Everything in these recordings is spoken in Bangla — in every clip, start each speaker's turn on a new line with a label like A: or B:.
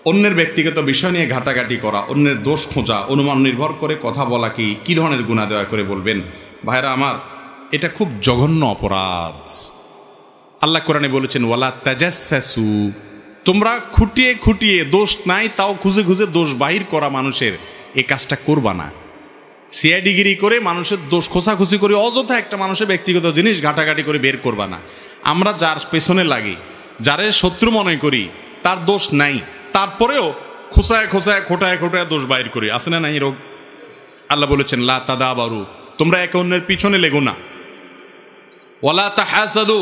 A: অন্যের ব্যক্তিগত বিষয় নিয়ে ঘাটাঘাটি করা, অন্যের দোষ খোঁজা, অনুমান নির্ভর করে কথা বলা কি ধরনের গুনাহ দয়া করে বলবেন? ভাইরা আমার, এটা খুব জঘন্য অপরাধ। আল্লাহ কোরআনে বলেছেন ওয়ালা তাজাসসু, তোমরা খুঁটিয়ে খুঁটিয়ে দোষ নাই তাও খুঁজে খুঁজে দোষ বাহির করা মানুষের, এই কাজটা করবা না। সিআইডিগিরি করে মানুষের দোষ খোঁচাখুচি করে অযথা একটা মানুষের ব্যক্তিগত জিনিস ঘাটাঘাটি করে বের করবা না। আমরা যার পেছনে লাগি, যারে শত্রু মনে করি, তার দোষ নাই, তারপরেও খোঁচায় খোঁচায় খোটায় খোটায় দোষ বাইর করি, আছে না নাই রোগ? আল্লাহ বলেছেন লা তাদাবারু, তোমরা একে অন্যের পিছনে লেগো না। ওয়ালা তাহাসাদু,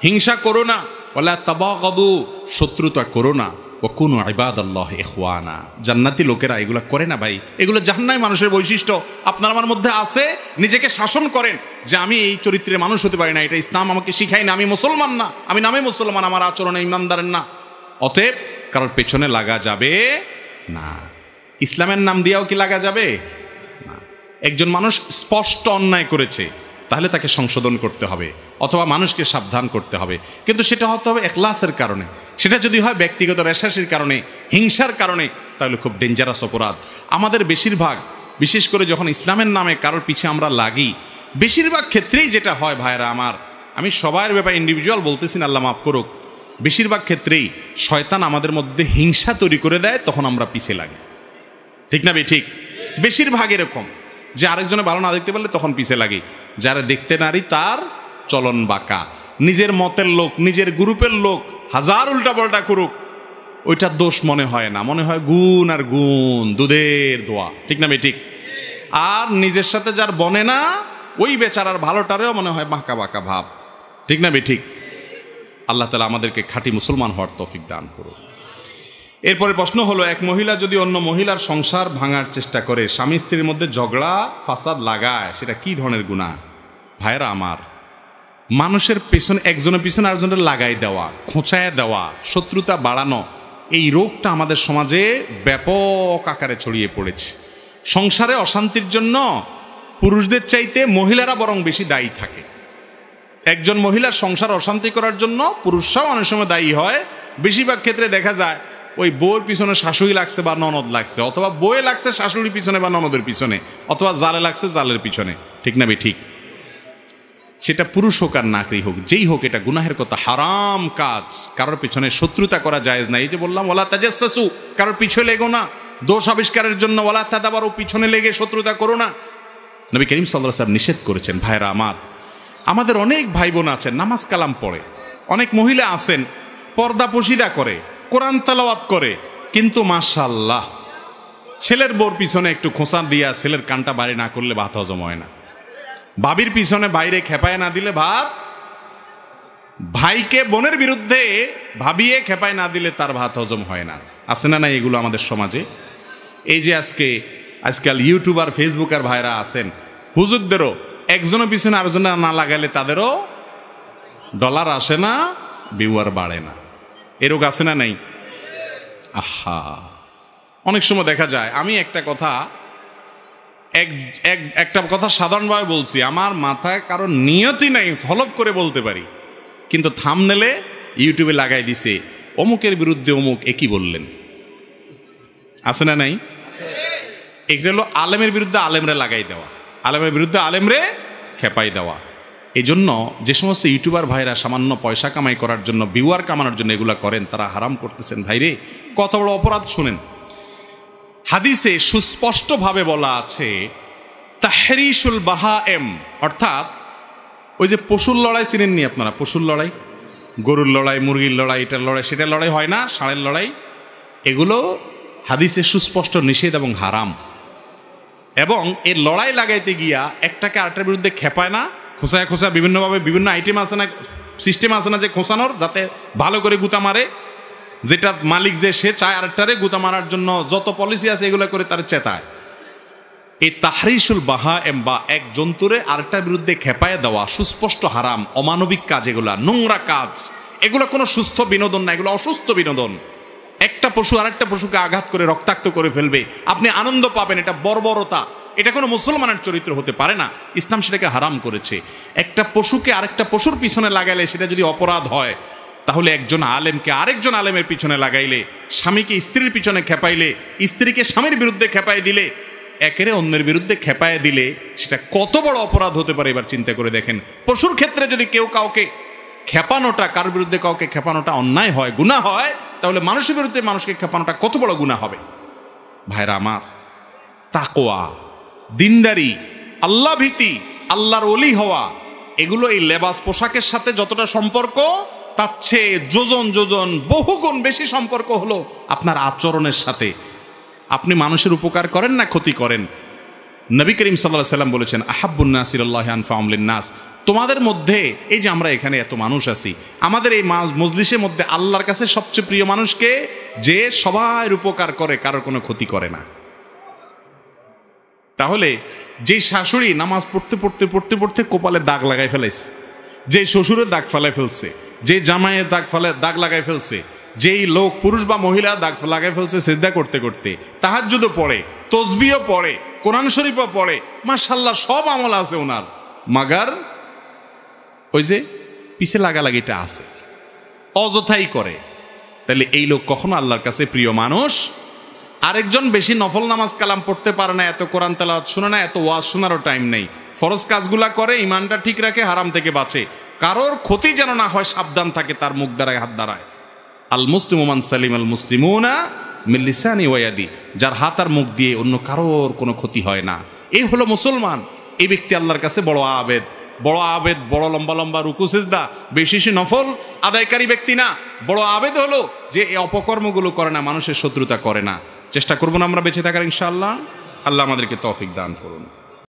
A: হিংসা করো না। ওয়ালা তাবাগাদু, শত্রুতা করো না। ওয়াকুনু ইবাদাল্লাহ ইখওয়ানা, জান্নাতি লোকেরা এগুলো করে না ভাই। এগুলো জাহান্নামী মানুষের বৈশিষ্ট্য। আপনার আমার মধ্যে আছে, নিজেকে শাসন করেন যে আমি এই চরিত্রের মানুষ হতে পারি না, এটা ইসলাম আমাকে শিখায় না, আমি মুসলমান না, আমি নামে মুসলমান, আমার আচরণে ইমানদারের না। অতএব কারোর পেছনে লাগা যাবে না। ইসলামের নাম দিয়েও কি লাগা যাবে না? একজন মানুষ স্পষ্ট অন্যায় করেছে, তাহলে তাকে সংশোধন করতে হবে অথবা মানুষকে সাবধান করতে হবে, কিন্তু সেটা হতে হবে ইখলাসের কারণে। সেটা যদি হয় ব্যক্তিগত রেশাসির কারণে, হিংসার কারণে, তাহলে খুব ডেঞ্জারাস অপরাধ। আমাদের বেশিরভাগ, বিশেষ করে যখন ইসলামের নামে কারোর পিছে আমরা লাগি, বেশিরভাগ ক্ষেত্রেই যেটা হয় ভাইরা আমার, আমি সবার ব্যাপারে ইন্ডিভিজুয়াল বলতেছি না, আল্লাহ মাফ করুক, বেশিরভাগ ক্ষেত্রেই শয়তান আমাদের মধ্যে হিংসা তৈরি করে দেয়, তখন আমরা পিছে লাগি। ঠিক না বে ঠিক? বেশিরভাগ এরকম যে আরেকজনে ভালো না দেখতে পারলে তখন পিছে লাগে। যারা দেখতে নারী তার চলন বাঁকা, নিজের মতের লোক, নিজের গ্রুপের লোক হাজার উল্টা পাল্টা করুক, ওইটা দোষ মনে হয় না, মনে হয় গুণ আর গুণ, দুধের দোয়া। ঠিক না বে ঠিক? আর নিজের সাথে যার বনে না, ওই বেচারার ভালোটারেও মনে হয় বাঁকা বাঁকা ভাব। ঠিক না বে ঠিক? আল্লাহ তাআলা আমাদেরকে খাঁটি মুসলমান হওয়ার তৌফিক দান করুন। এরপরে প্রশ্ন হলো, এক মহিলা যদি অন্য মহিলার সংসার ভাঙার চেষ্টা করে, স্বামী স্ত্রীর মধ্যে ঝগড়া ফাসাদ লাগায়, সেটা কি ধরনের গুনাহ? ভাইরা আমার, মানুষের পেছনে, একজনের পিছনে আরেকজনের লাগাই দেওয়া, খোঁচায় দেওয়া, শত্রুতা বাড়ানো, এই রোগটা আমাদের সমাজে ব্যাপক আকারে ছড়িয়ে পড়েছে। সংসারে অশান্তির জন্য পুরুষদের চাইতে মহিলারা বরং বেশি দায়ী থাকে। একজন মহিলার সংসার অশান্তি করার জন্য পুরুষরাও অনেক সময় দায়ী হয়। বেশিরভাগ ক্ষেত্রে দেখা যায় ওই বউয়ের পিছনে শাশুড়ি লাগছে বা ননদ লাগছে, অথবা বউয়ে লাগছে শাশুড়ির পিছনে বা ননদের পিছনে, অথবা জালে লাগছে জালের পিছনে। ঠিক না বে ঠিক? সেটা পুরুষ হোক আর নারী হোক, যেই হোক, এটা গুনাহের কথা, হারাম কাজ। কারোর পিছনে শত্রুতা করা জায়েজ না। এই যে বললাম ওয়ালা তাজাসসু, কারোর পিছনে লেগো না। দোষ আবিষ্কারের জন্য ওয়ালা তাদাবারু, পিছনে লেগে শত্রুতা করো না। নবী করিম সাল্লাল্লাহু আলাইহি ওয়াসাল্লাম নিষেধ করেছেন। ভাইরা আমার, আমাদের অনেক ভাই বোন আছেন নামাজ কালাম পড়ে, অনেক মহিলা আছেন পর্দা পশিদা করে, কোরআন তেলাওয়াত করে, কিন্তু মাশাআল্লাহ ছেলের বউর পিছনে একটু খোঁচা দিয়া ছেলের কানটা বাড়ি না করলে ভাত হজম হয় না। ভাবির পিছনে বাইরে খেপায় না দিলে ভাত, ভাইকে বোনের বিরুদ্ধে ভাবিয়ে খেপায় না দিলে তার ভাত হজম হয় না। আছে না নাই এগুলো আমাদের সমাজে? এই যে আজকাল ইউটিউবার ফেসবুকার ভাইরা আছেন, হুজুরদেরও একজনের পিছনে আরেকজনের না লাগাইলে তাদেরও ডলার আসে না, ভিউয়ার বাড়ে না। এরকম আছে না নাই? আহা, অনেক সময় দেখা যায়, আমি একটা কথা সাধারণভাবে বলছি, আমার মাথায় কারো নিয়তি নাই, হলফ করে বলতে পারি, কিন্তু থাম্বনেলে ইউটিউবে লাগাই দিছে অমুকের বিরুদ্ধে অমুক একই বললেন। আছে না নাই? এটা হলো আলেমের বিরুদ্ধে আলেমরে লাগাই দেওয়া, আলেমের বিরুদ্ধে আলেমরে খেপাই দেওয়া। এই জন্য যে সমস্ত ইউটিউবার ভাইরা সামান্য পয়সা কামাই করার জন্য, ভিউয়ার কামানোর জন্য এগুলা করেন, তারা হারাম করতেছেন। ভাইরে, কত বড় অপরাধ শুনেন। হাদিসে সুস্পষ্টভাবে বলা আছে তাহরিশুল বাহাএম, অর্থাৎ ওই যে পশুর লড়াই চিনেননি আপনারা? পশুর লড়াই, গরুর লড়াই, মুরগির লড়াই, এটার লড়াই, সেটার লড়াই হয় না, ষাঁড়ের লড়াই, এগুলো হাদিসে সুস্পষ্ট নিষেধ এবং হারাম। এবং এর লড়াই লাগাইতে গিয়া একটাকে আরেকটার বিরুদ্ধে খেপায় না, খোঁচায় খোঁচায় বিভিন্নভাবে বিভিন্ন আইটেম আছে না, সিস্টেম আছে না যে খোঁচানোর, যাতে ভালো করে গুতা মারে, যেটা মালিক যে সে চায় আরেকটারে গুতা মারার জন্য যত পলিসি আছে এগুলো করে তার চেতায়। এই তাহরিশুল বাহাএম বা এক জন্তুরে আরেকটার বিরুদ্ধে খেপায় দেওয়া সুস্পষ্ট হারাম, অমানবিক কাজ, এগুলা নোংরা কাজ, এগুলো কোনো সুস্থ বিনোদন না, এগুলো অসুস্থ বিনোদন। একটা পশু আরেকটা পশুকে আঘাত করে রক্তাক্ত করে ফেলবে, আপনি আনন্দ পাবেন, এটা বর্বরতা, এটা কোনো মুসলমানের চরিত্র হতে পারে না। ইসলাম সেটাকে হারাম করেছে। একটা পশুকে আরেকটা পশুর পিছনে লাগালে সেটা যদি অপরাধ হয়, তাহলে একজন আলেমকে আরেকজন আলেমের পিছনে লাগাইলে, স্বামীকে স্ত্রীর পিছনে খেপাইলে, স্ত্রীকে স্বামীর বিরুদ্ধে খেপাই দিলে, একেরে অন্যের বিরুদ্ধে খেপায় দিলে সেটা কত বড় অপরাধ হতে পারে এবার চিন্তা করে দেখেন। পশুর ক্ষেত্রে যদি কেউ কাউকে খেপানোটা, কার বিরুদ্ধে কাউকে খেপানোটা অন্যায় হয়, গুনাহ হয়, তাহলে মানুষের বিরুদ্ধে মানুষকে খেপানোটা কত বড় গুনাহ হবে। ভাইরা আমার, তাকওয়া, দিনদারি, আল্লাহ ভীতি, আল্লাহর ওলি হওয়া, এগুলো এই লেবাস পোশাকের সাথে যতটা সম্পর্ক, তার চেয়ে যোজন যোজন বহুগুণ বেশি সম্পর্ক হলো আপনার আচরণের সাথে। আপনি মানুষের উপকার করেন না ক্ষতি করেন? নবী করিম সাল্লাল্লাহু আলাইহি ওয়াসাল্লাম বলেছেন, আহাব্বুন নাসি ইলাল্লাহি আনফাউহুম লিন-নাস। তোমাদের মধ্যে, এই যে আমরা এখানে এত মানুষ আছি, আমাদের এই মজলিসের মধ্যে আল্লাহর কাছে সবচেয়ে প্রিয় মানুষকে, যে সবার উপকার করে, কারোর কোনো ক্ষতি করে না। তাহলে যে শাশুড়ি নামাজ পড়তে পড়তে পড়তে পড়তে কপালে দাগ লাগাই ফেলেছে, যে শ্বশুরের দাগ ফেলাই ফেলছে, যে জামাইয়ের দাগ লাগাই ফেলছে, যেই লোক পুরুষ বা মহিলা দাগ লাগাই ফেলছে সিজদা করতে করতে, তাহাজ্জুদও পড়ে, তসবিহও পড়ে, কোরআন শরীফও পড়ে, মাশাআল্লাহ সব আমল আছে ওনার, মাগার ওই যে পিছে লাগালাগিটা আছে, অযথাই করে। তাহলে এই লোক কখনো আল্লাহর কাছে প্রিয় মানুষ। আরেকজন বেশি নফল নামাজ কালাম পড়তে পারে না, এত কোরআন তেলাওয়াত শুনে না, এত ওয়াজ শোনারও টাইম নেই, ফরজ কাজগুলা করে, ইমানটা ঠিক রাখে, হারাম থেকে বাঁচে, কারোর ক্ষতি যেন না হয় সাবধান থাকে, তার মুখ দ্বারায় হাত দ্বারায়। আল মুসলিমু মান সালিম আল মুসলিমুনা মিন লিসানি ওয়া ইয়াদি, যার হাত আর মুখ দিয়ে অন্য কারোর কোনো ক্ষতি হয় না, এই হলো মুসলমান। এই ব্যক্তি আল্লাহর কাছে বড় আবেদ, বড় আবেদ, বড় লম্বা লম্বা রুকু সিজদা, বেশি নফল আদায়কারী ব্যক্তি না। বড় আবেদ হলো যে এই অপকর্মগুলো করে না, মানুষের শত্রুতা করে না। চেষ্টা করবো না আমরা বেঁচে থাকার ইনশাআল্লাহ। আল্লাহ আমাদেরকে তৌফিক দান করুন।